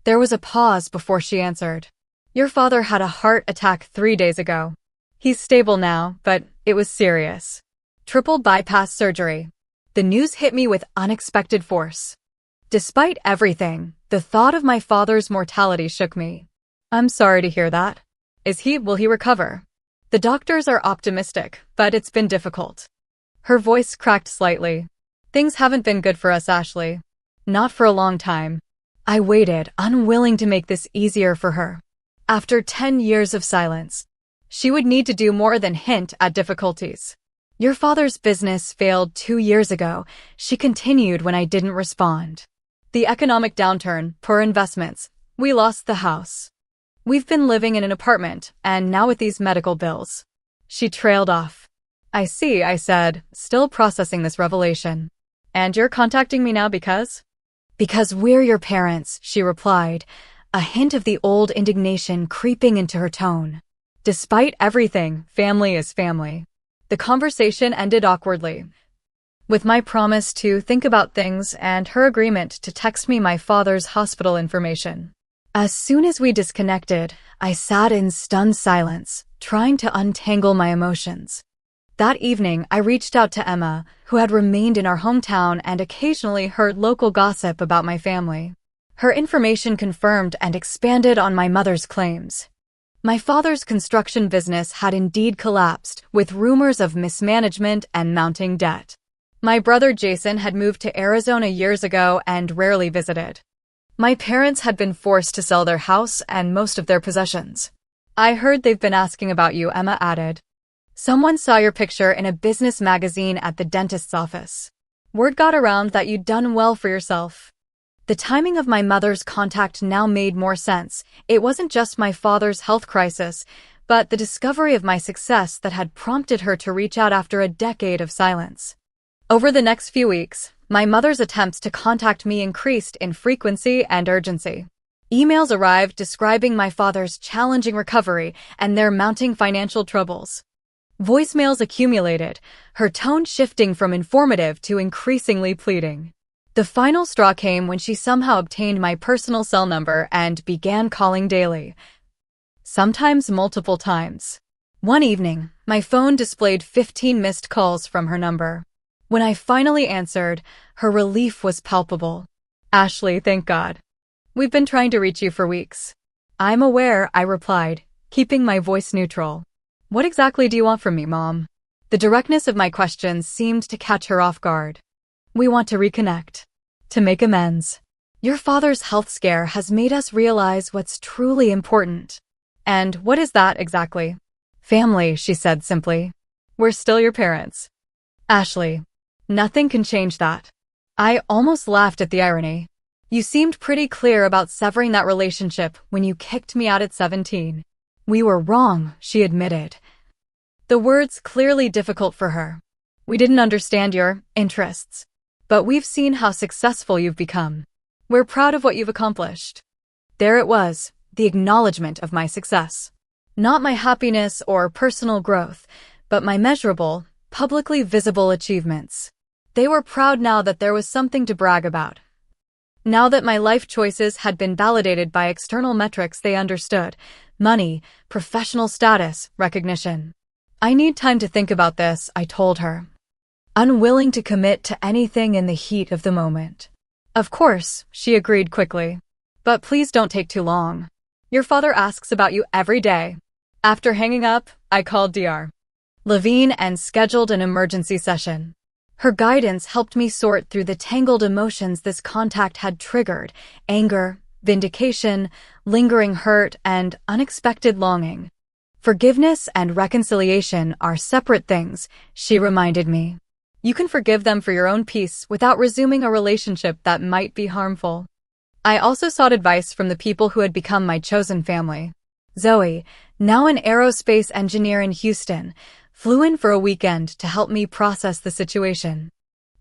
There was a pause before she answered. Your father had a heart attack 3 days ago. He's stable now, but it was serious. Triple bypass surgery. The news hit me with unexpected force. Despite everything, the thought of my father's mortality shook me. I'm sorry to hear that. Will he recover? The doctors are optimistic, but it's been difficult. Her voice cracked slightly. Things haven't been good for us, Ashley. Not for a long time. I waited, unwilling to make this easier for her. After 10 years of silence, she would need to do more than hint at difficulties. Your father's business failed 2 years ago, she continued when I didn't respond. The economic downturn, poor investments, we lost the house. We've been living in an apartment, and now with these medical bills. She trailed off. I see, I said, still processing this revelation. And you're contacting me now because? Because we're your parents, she replied, a hint of the old indignation creeping into her tone. Despite everything, family is family. The conversation ended awkwardly, with my promise to think about things and her agreement to text me my father's hospital information. As soon as we disconnected, I sat in stunned silence, trying to untangle my emotions. That evening, I reached out to Emma, who had remained in our hometown and occasionally heard local gossip about my family. Her information confirmed and expanded on my mother's claims. My father's construction business had indeed collapsed, with rumors of mismanagement and mounting debt. My brother Jason had moved to Arizona years ago and rarely visited. My parents had been forced to sell their house and most of their possessions. I heard they've been asking about you, Emma added. Someone saw your picture in a business magazine at the dentist's office. Word got around that you'd done well for yourself. The timing of my mother's contact now made more sense. It wasn't just my father's health crisis, but the discovery of my success that had prompted her to reach out after a decade of silence. Over the next few weeks, my mother's attempts to contact me increased in frequency and urgency. Emails arrived describing my father's challenging recovery and their mounting financial troubles. Voicemails accumulated, her tone shifting from informative to increasingly pleading. The final straw came when she somehow obtained my personal cell number and began calling daily, sometimes multiple times. One evening, my phone displayed 15 missed calls from her number. When I finally answered, her relief was palpable. "Ashley, thank God. We've been trying to reach you for weeks." "I'm aware," I replied, keeping my voice neutral. "What exactly do you want from me, Mom?" The directness of my questions seemed to catch her off guard. "We want to reconnect. To make amends. Your father's health scare has made us realize what's truly important." "And what is that exactly?" "Family," she said simply. "We're still your parents." "Ashley, nothing can change that." I almost laughed at the irony. "You seemed pretty clear about severing that relationship when you kicked me out at 17. "We were wrong," she admitted. The words clearly difficult for her. "We didn't understand your interests. But we've seen how successful you've become. We're proud of what you've accomplished." There it was, the acknowledgement of my success. Not my happiness or personal growth, but my measurable, publicly visible achievements. They were proud now that there was something to brag about. Now that my life choices had been validated by external metrics they understood: money, professional status, recognition. "I need time to think about this," I told her, unwilling to commit to anything in the heat of the moment. "Of course," she agreed quickly. "But please don't take too long. Your father asks about you every day." After hanging up, I called Dr. Levine and scheduled an emergency session. Her guidance helped me sort through the tangled emotions this contact had triggered: anger, vindication, lingering hurt, and unexpected longing. "Forgiveness and reconciliation are separate things," she reminded me. "You can forgive them for your own peace without resuming a relationship that might be harmful." I also sought advice from the people who had become my chosen family. Zoe, now an aerospace engineer in Houston, flew in for a weekend to help me process the situation.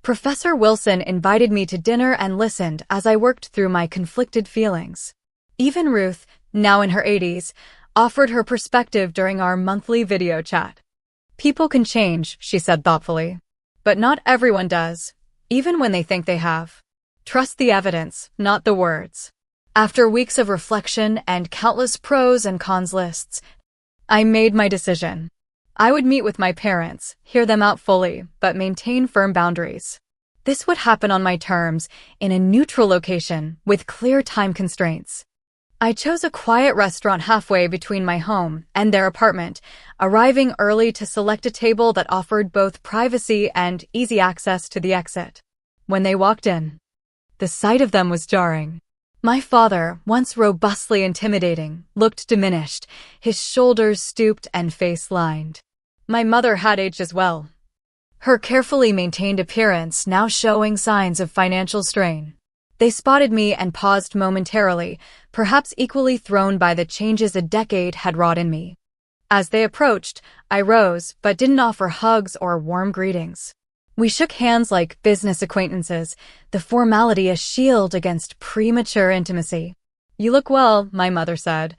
Professor Wilson invited me to dinner and listened as I worked through my conflicted feelings. Even Ruth, now in her 80s, offered her perspective during our monthly video chat. "People can change," she said thoughtfully. "But not everyone does, even when they think they have. Trust the evidence, not the words." After weeks of reflection and countless pros and cons lists, I made my decision. I would meet with my parents, hear them out fully, but maintain firm boundaries. This would happen on my terms, in a neutral location, with clear time constraints. I chose a quiet restaurant halfway between my home and their apartment, arriving early to select a table that offered both privacy and easy access to the exit. When they walked in, the sight of them was jarring. My father, once robustly intimidating, looked diminished, his shoulders stooped and face lined. My mother had aged as well, her carefully maintained appearance now showing signs of financial strain. They spotted me and paused momentarily, perhaps equally thrown by the changes a decade had wrought in me. As they approached, I rose, but didn't offer hugs or warm greetings. We shook hands like business acquaintances, the formality a shield against premature intimacy. "You look well," my mother said,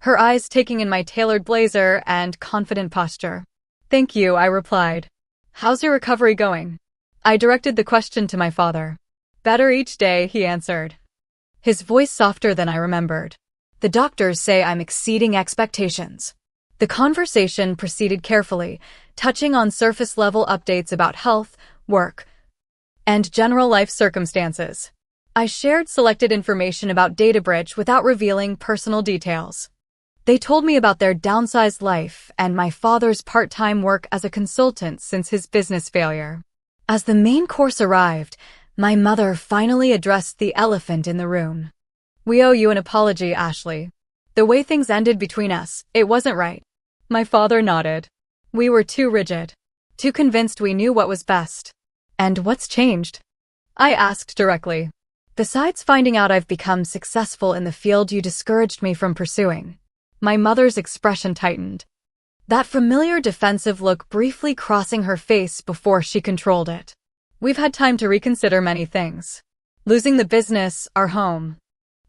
her eyes taking in my tailored blazer and confident posture. "Thank you," I replied. "How's your recovery going?" I directed the question to my father. "Better each day," he answered, his voice softer than I remembered. "The doctors say I'm exceeding expectations." The conversation proceeded carefully, touching on surface-level updates about health, work, and general life circumstances. I shared selected information about DataBridge without revealing personal details. They told me about their downsized life and my father's part-time work as a consultant since his business failure. As the main course arrived, my mother finally addressed the elephant in the room. "We owe you an apology, Ashley. The way things ended between us, it wasn't right." My father nodded. "We were too rigid. Too convinced we knew what was best." "And what's changed?" I asked directly. "Besides finding out I've become successful in the field you discouraged me from pursuing." My mother's expression tightened, that familiar defensive look briefly crossing her face before she controlled it. "We've had time to reconsider many things. Losing the business, our home.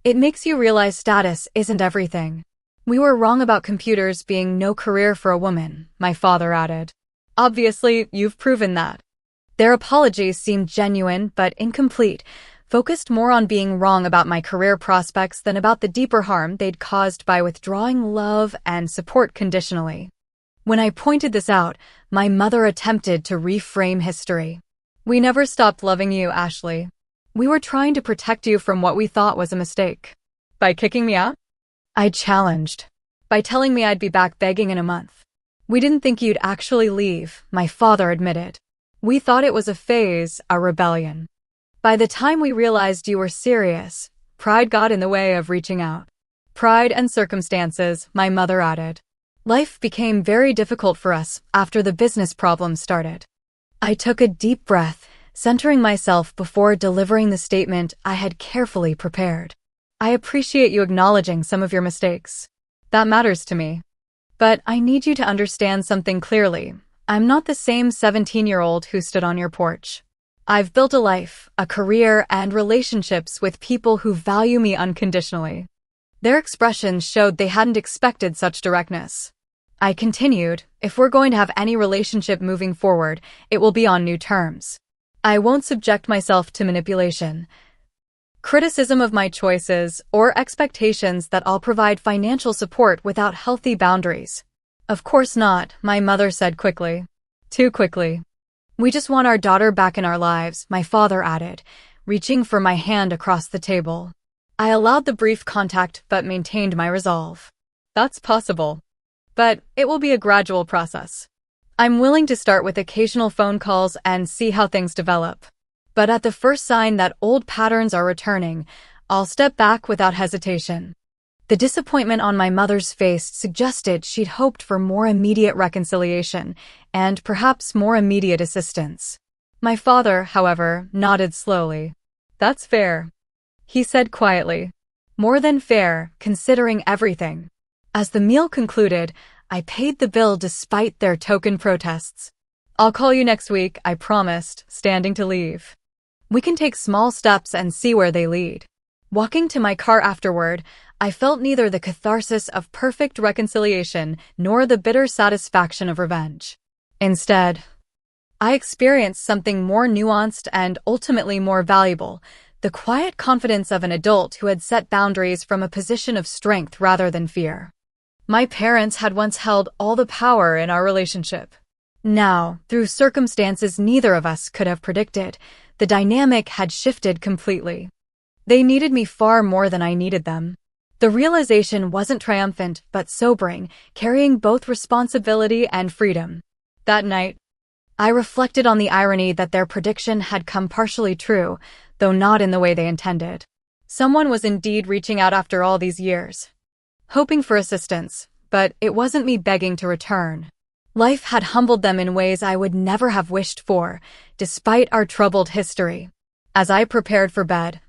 It makes you realize status isn't everything. We were wrong about computers being no career for a woman, my father added. Obviously, you've proven that. Their apologies seemed genuine but incomplete, focused more on being wrong about my career prospects than about the deeper harm they'd caused by withdrawing love and support conditionally. When I pointed this out, my mother attempted to reframe history. We never stopped loving you, Ashley. We were trying to protect you from what we thought was a mistake. By kicking me out? I challenged. By telling me I'd be back begging in a month. We didn't think you'd actually leave, my father admitted. We thought it was a phase, a rebellion. By the time we realized you were serious, pride got in the way of reaching out. Pride and circumstances, my mother added. Life became very difficult for us after the business problems started. I took a deep breath, centering myself before delivering the statement I had carefully prepared. I appreciate you acknowledging some of your mistakes. That matters to me. But I need you to understand something clearly. I'm not the same 17-year-old who stood on your porch. I've built a life, a career, and relationships with people who value me unconditionally. Their expressions showed they hadn't expected such directness. I continued, if we're going to have any relationship moving forward, it will be on new terms. I won't subject myself to manipulation, criticism of my choices, or expectations that I'll provide financial support without healthy boundaries. Of course not, my mother said quickly. Too quickly. We just want our daughter back in our lives, my father added, reaching for my hand across the table. I allowed the brief contact but maintained my resolve. That's possible. But it will be a gradual process. I'm willing to start with occasional phone calls and see how things develop. But at the first sign that old patterns are returning, I'll step back without hesitation. The disappointment on my mother's face suggested she'd hoped for more immediate reconciliation and perhaps more immediate assistance. My father, however, nodded slowly. That's fair, he said quietly. More than fair, considering everything. As the meal concluded, I paid the bill despite their token protests. I'll call you next week, I promised, standing to leave. We can take small steps and see where they lead. Walking to my car afterward, I felt neither the catharsis of perfect reconciliation nor the bitter satisfaction of revenge. Instead, I experienced something more nuanced and ultimately more valuable, the quiet confidence of an adult who had set boundaries from a position of strength rather than fear. My parents had once held all the power in our relationship. Now, through circumstances neither of us could have predicted, the dynamic had shifted completely. They needed me far more than I needed them. The realization wasn't triumphant but sobering, carrying both responsibility and freedom. That night, I reflected on the irony that their prediction had come partially true, though not in the way they intended. Someone was indeed reaching out after all these years, hoping for assistance, but it wasn't me begging to return. Life had humbled them in ways I would never have wished for, despite our troubled history. As I prepared for bed,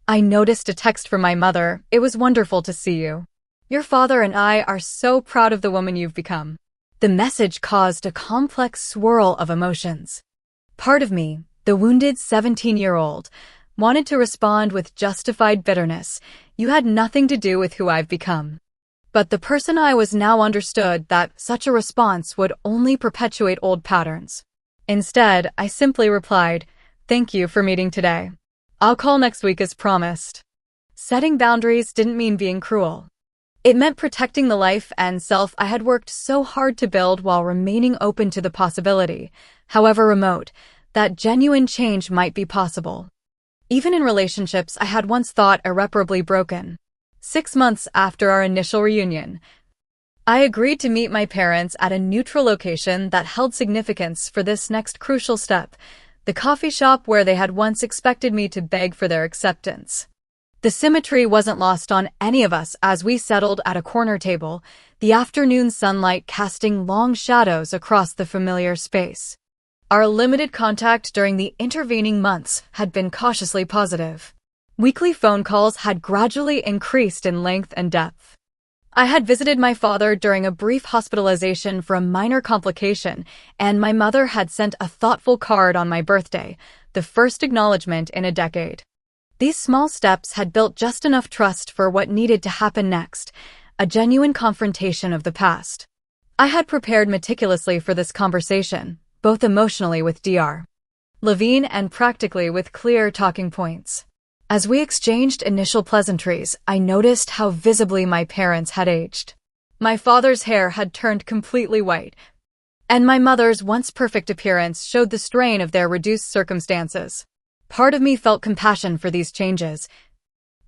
I noticed a text from my mother. It was wonderful to see you. Your father and I are so proud of the woman you've become. The message caused a complex swirl of emotions. Part of me, the wounded 17-year-old, wanted to respond with justified bitterness. You had nothing to do with who I've become. But the person I was now understood that such a response would only perpetuate old patterns. Instead, I simply replied, "Thank you for meeting today. I'll call next week as promised." Setting boundaries didn't mean being cruel. It meant protecting the life and self I had worked so hard to build while remaining open to the possibility, however remote, that genuine change might be possible. Even in relationships I had once thought irreparably broken. 6 months after our initial reunion, I agreed to meet my parents at a neutral location that held significance for this next crucial step, the coffee shop where they had once expected me to beg for their acceptance. The symmetry wasn't lost on any of us as we settled at a corner table, the afternoon sunlight casting long shadows across the familiar space. Our limited contact during the intervening months had been cautiously positive. Weekly phone calls had gradually increased in length and depth. I had visited my father during a brief hospitalization for a minor complication, and my mother had sent a thoughtful card on my birthday, the first acknowledgement in a decade. These small steps had built just enough trust for what needed to happen next, a genuine confrontation of the past. I had prepared meticulously for this conversation, both emotionally with Dr. Levine and practically with clear talking points. As we exchanged initial pleasantries, I noticed how visibly my parents had aged. My father's hair had turned completely white, and my mother's once perfect appearance showed the strain of their reduced circumstances. Part of me felt compassion for these changes,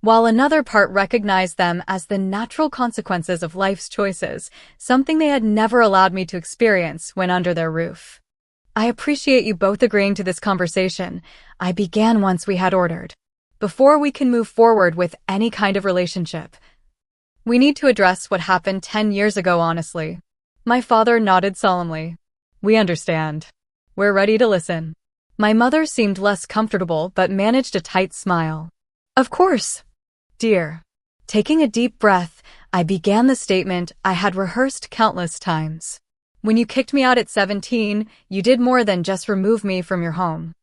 while another part recognized them as the natural consequences of life's choices, something they had never allowed me to experience when under their roof. I appreciate you both agreeing to this conversation. I began once we had ordered. Before we can move forward with any kind of relationship, we need to address what happened 10 years ago honestly. My father nodded solemnly. We understand. We're ready to listen. My mother seemed less comfortable but managed a tight smile. Of course, dear. Taking a deep breath, I began the statement I had rehearsed countless times. When you kicked me out at 17, you did more than just remove me from your home.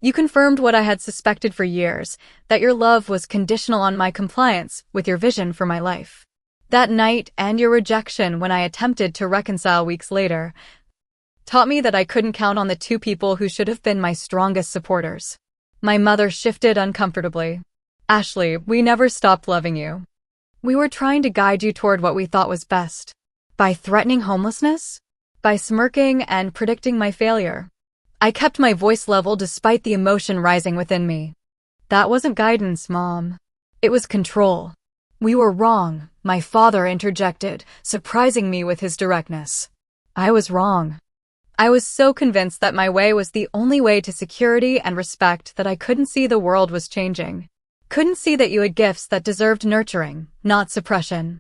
You confirmed what I had suspected for years, that your love was conditional on my compliance with your vision for my life. That night and your rejection when I attempted to reconcile weeks later taught me that I couldn't count on the two people who should have been my strongest supporters. My mother shifted uncomfortably. Ashley, we never stopped loving you. We were trying to guide you toward what we thought was best. By threatening homelessness? By smirking and predicting my failure? I kept my voice level despite the emotion rising within me. That wasn't guidance, Mom. It was control. We were wrong, my father interjected, surprising me with his directness. I was wrong. I was so convinced that my way was the only way to security and respect that I couldn't see the world was changing. Couldn't see that you had gifts that deserved nurturing, not suppression.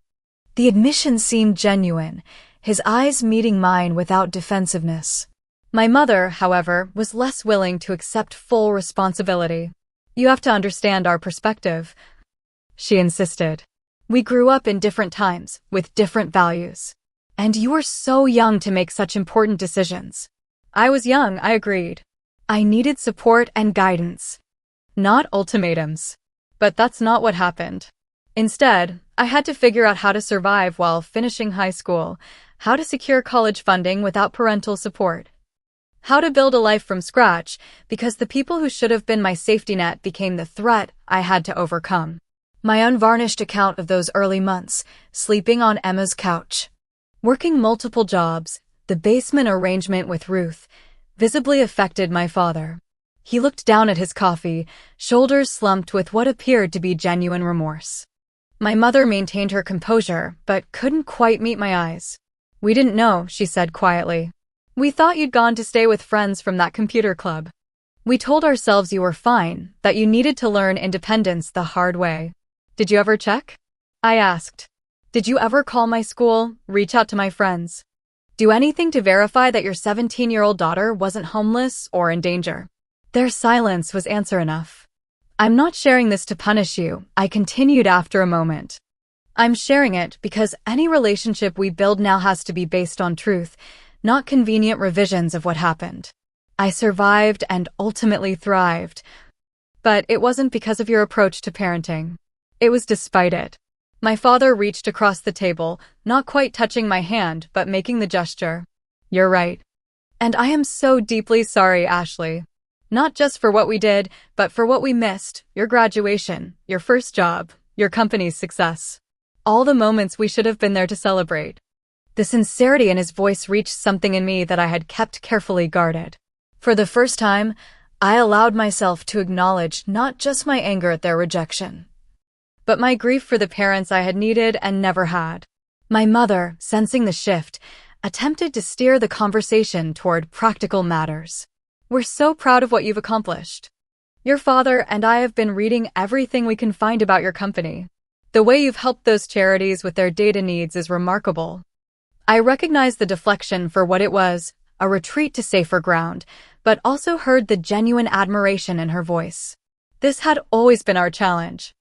The admission seemed genuine, his eyes meeting mine without defensiveness. My mother, however, was less willing to accept full responsibility. You have to understand our perspective, she insisted. We grew up in different times, with different values. And you were so young to make such important decisions. I was young, I agreed. I needed support and guidance, not ultimatums. But that's not what happened. Instead, I had to figure out how to survive while finishing high school, how to secure college funding without parental support, how to build a life from scratch because the people who should have been my safety net became the threat I had to overcome. My unvarnished account of those early months, sleeping on Emma's couch, working multiple jobs, the basement arrangement with Ruth, visibly affected my father. He looked down at his coffee, shoulders slumped with what appeared to be genuine remorse. My mother maintained her composure, but couldn't quite meet my eyes. We didn't know, she said quietly. We thought you'd gone to stay with friends from that computer club. We told ourselves you were fine, that you needed to learn independence the hard way. Did you ever check? I asked. Did you ever call my school, reach out to my friends? Do anything to verify that your 17-year-old daughter wasn't homeless or in danger? Their silence was answer enough. I'm not sharing this to punish you, I continued after a moment. I'm sharing it because any relationship we build now has to be based on truth, not convenient revisions of what happened. I survived and ultimately thrived. But it wasn't because of your approach to parenting. It was despite it. My father reached across the table, not quite touching my hand, but making the gesture. You're right. And I am so deeply sorry, Ashley. Not just for what we did, but for what we missed, your graduation, your first job, your company's success. All the moments we should have been there to celebrate. The sincerity in his voice reached something in me that I had kept carefully guarded. For the first time, I allowed myself to acknowledge not just my anger at their rejection, but my grief for the parents I had needed and never had. My mother, sensing the shift, attempted to steer the conversation toward practical matters. We're so proud of what you've accomplished. Your father and I have been reading everything we can find about your company. The way you've helped those charities with their data needs is remarkable. I recognized the deflection for what it was, a retreat to safer ground, but also heard the genuine admiration in her voice. This had always been our challenge.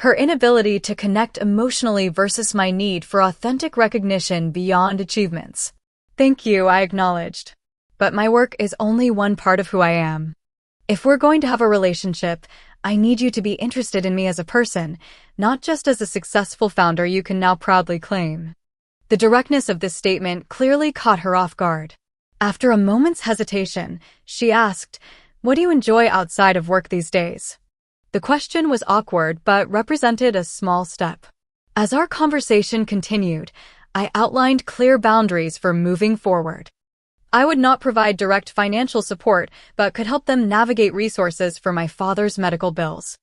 Her inability to connect emotionally versus my need for authentic recognition beyond achievements. Thank you, I acknowledged. But my work is only one part of who I am. If we're going to have a relationship, I need you to be interested in me as a person, not just as a successful founder you can now proudly claim." The directness of this statement clearly caught her off guard. After a moment's hesitation, she asked, "What do you enjoy outside of work these days?" The question was awkward but represented a small step. As our conversation continued, I outlined clear boundaries for moving forward. I would not provide direct financial support, but could help them navigate resources for my father's medical bills.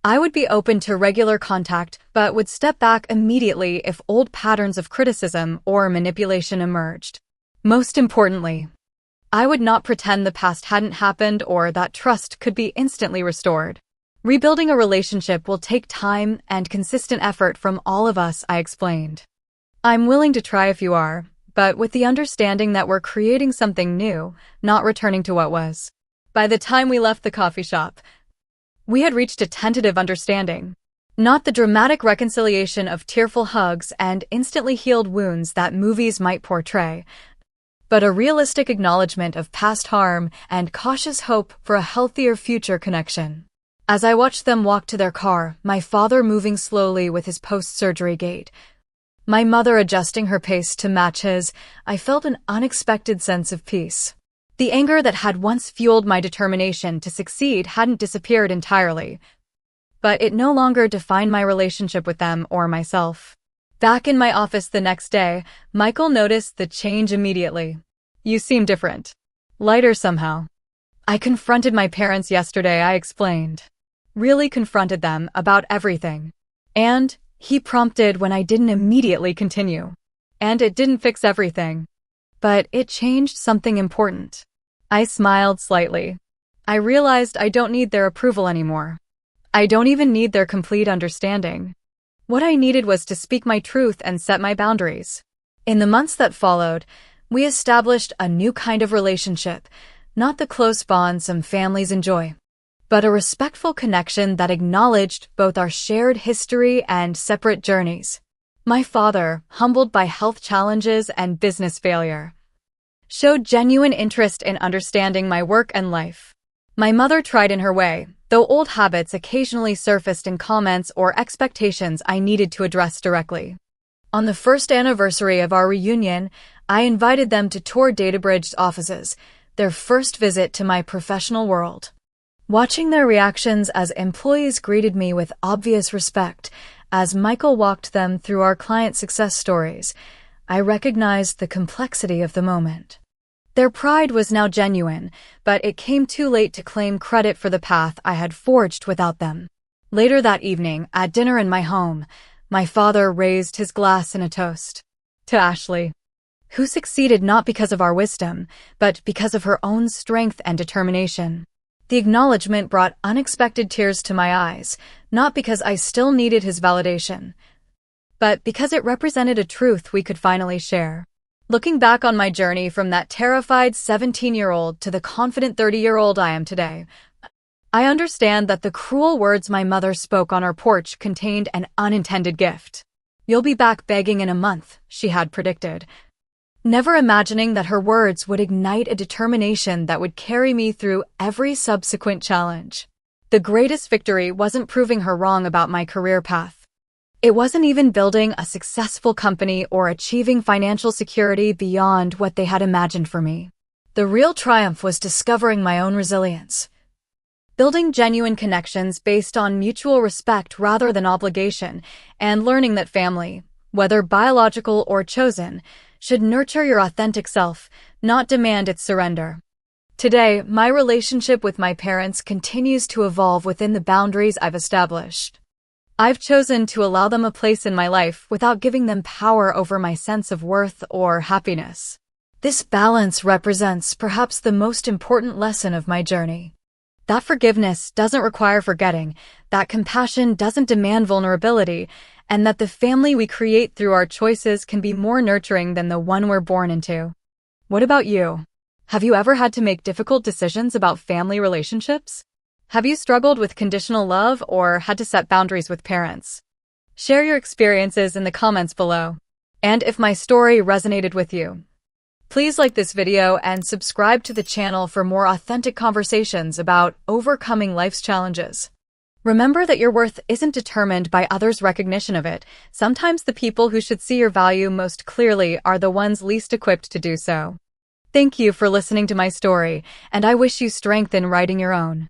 I would be open to regular contact, but would step back immediately if old patterns of criticism or manipulation emerged. Most importantly, I would not pretend the past hadn't happened or that trust could be instantly restored. Rebuilding a relationship will take time and consistent effort from all of us, I explained. I'm willing to try if you are, but with the understanding that we're creating something new, not returning to what was. By the time we left the coffee shop, we had reached a tentative understanding. Not the dramatic reconciliation of tearful hugs and instantly healed wounds that movies might portray, but a realistic acknowledgement of past harm and cautious hope for a healthier future connection. As I watched them walk to their car, my father moving slowly with his post-surgery gait, my mother adjusting her pace to match his, I felt an unexpected sense of peace. The anger that had once fueled my determination to succeed hadn't disappeared entirely, but it no longer defined my relationship with them or myself. Back in my office the next day, Michael noticed the change immediately. "You seem different. Lighter somehow." "I confronted my parents yesterday," I explained. Really confronted them about everything. And he prompted when I didn't immediately continue. And it didn't fix everything. But it changed something important. I smiled slightly. I realized I don't need their approval anymore. I don't even need their complete understanding. What I needed was to speak my truth and set my boundaries. In the months that followed, we established a new kind of relationship, not the close bond some families enjoy, but a respectful connection that acknowledged both our shared history and separate journeys. My father, humbled by health challenges and business failure, showed genuine interest in understanding my work and life. My mother tried in her way, though old habits occasionally surfaced in comments or expectations I needed to address directly. On the first anniversary of our reunion, I invited them to tour Databridge's offices, their first visit to my professional world. Watching their reactions as employees greeted me with obvious respect, as Michael walked them through our client success stories, I recognized the complexity of the moment. Their pride was now genuine, but it came too late to claim credit for the path I had forged without them. Later that evening, at dinner in my home, my father raised his glass in a toast to Ashley, who succeeded not because of our wisdom, but because of her own strength and determination. The acknowledgement brought unexpected tears to my eyes, not because I still needed his validation, but because it represented a truth we could finally share. Looking back on my journey from that terrified 17-year-old to the confident 30-year-old I am today, I understand that the cruel words my mother spoke on our porch contained an unintended gift. "You'll be back begging in a month," she had predicted, never imagining that her words would ignite a determination that would carry me through every subsequent challenge. The greatest victory wasn't proving her wrong about my career path. It wasn't even building a successful company or achieving financial security beyond what they had imagined for me. The real triumph was discovering my own resilience, building genuine connections based on mutual respect rather than obligation, and learning that family, whether biological or chosen, should nurture your authentic self, not demand its surrender. Today, my relationship with my parents continues to evolve within the boundaries I've established. I've chosen to allow them a place in my life without giving them power over my sense of worth or happiness. This balance represents perhaps the most important lesson of my journey. That forgiveness doesn't require forgetting, that compassion doesn't demand vulnerability, and that the family we create through our choices can be more nurturing than the one we're born into. What about you? Have you ever had to make difficult decisions about family relationships? Have you struggled with conditional love or had to set boundaries with parents? Share your experiences in the comments below. And if my story resonated with you, please like this video and subscribe to the channel for more authentic conversations about overcoming life's challenges. Remember that your worth isn't determined by others' recognition of it. Sometimes the people who should see your value most clearly are the ones least equipped to do so. Thank you for listening to my story, and I wish you strength in writing your own.